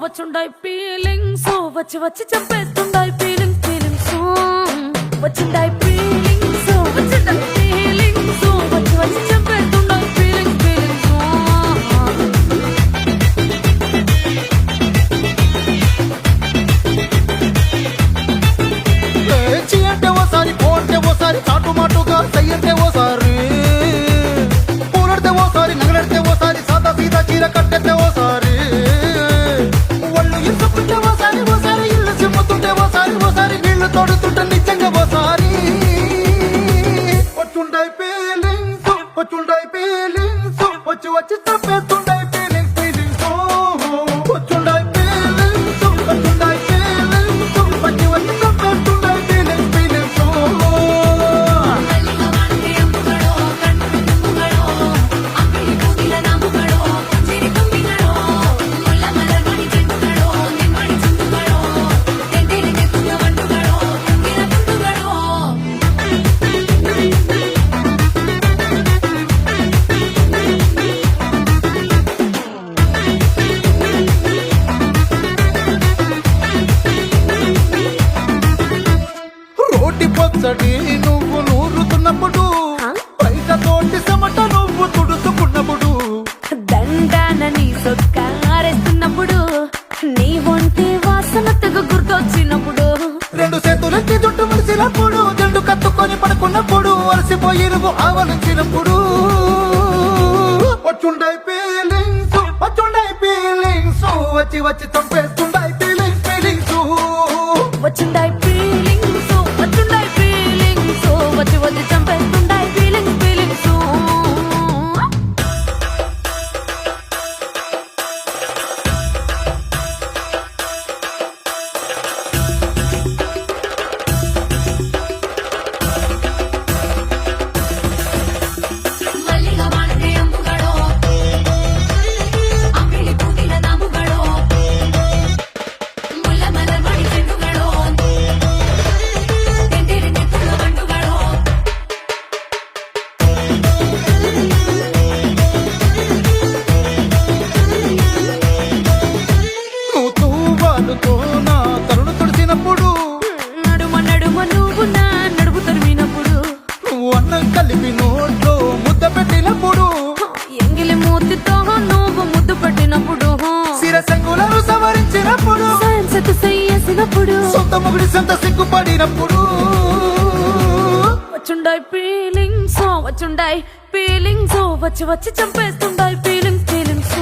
వచ్చుండాయి feelings వచ్చి వచ్చి చంపేస్తుండాయి feelings వచ్చిండాయి feelings వచ్చిండాయి feelings వచ్చి వచ్చి చంపేస్తుండాయి ఫీలింగ్స్ అంటే ఓసారి పోంటే ఓసారి చాటు మాటుగా సయ్యంటే ఓసారి పూలడితే ఓసారి నగలడితే ఓసారి సాదా సీదా చీర కట్టెతే ఓసారి ఒళ్ళు ఇసుకుంటే ఓసారి ఓసారి ఇల్లు సిమ్ముతుంటే ఓసారి ఓసారి నీళ్లు తోడుతుంటే నిజంగా ఓసారి వచ్చుండాయి ఫీలింగ్స్ వచ్చి వచ్చి చంపేస్తుండాయి ఫీలింగ్స్ వచ్చుండాయి ఫీలింగ్స్ వచ్చి వచ్చి చంపేస్తుండాయి ఫీలింగ్స్ రోటి పచ్చడి నువ్వు నూరుతున్నప్పుడు బయట తోటి సమట నువ్వు తుడుచుకున్నప్పుడు దండానని సొక్కారేస్తున్నప్పుడు నీ ఒంటి వాసన తెగ గుర్తొచ్చినప్పుడు రెండు చేతులెత్తి జుట్టు ముడిసినప్పుడు జండు కత్తుకొని పడుకున్నప్పుడు అలసిపోయి నువ్వు ఆవలించినప్పుడు వచ్చుండాయి ఫీలింగ్స్ వచ్చి వచ్చి చంపేస్తుండాయి ఫీలింగ్స్ వచ్చిండాయి ఫీలింగ్స్ వచ్చిండాయి ఫీలింగ్స్ వచ్చి వచ్చి చంపేస్తుండాయి ఫీలింగ్స్ నువ్వు తూవాలుతో నా తరుణు తుడిసినప్పుడు నడుమ నడుమ నువ్వు నా నడుపు తరిమినప్పుడు నువ్వు అన్నం కలిపి నోట్లో ముద్ద పెట్టినప్పుడు ఎంగిలి మూతితో నువ్వు ముద్దు పెట్టినప్పుడు శిరసంగులను సవరించినప్పుడు సైన్సెత్ సయ్యేసినప్పుడు సొంత మొగుడి సొంత సిగ్గుపడినప్పుడు వచ్చుండాయి ఫీలింగ్స్ వచ్చుండాయి ఫీలింగ్స్ వచ్చి వచ్చి చంపేస్తుండాయి ఫీలింగ్స్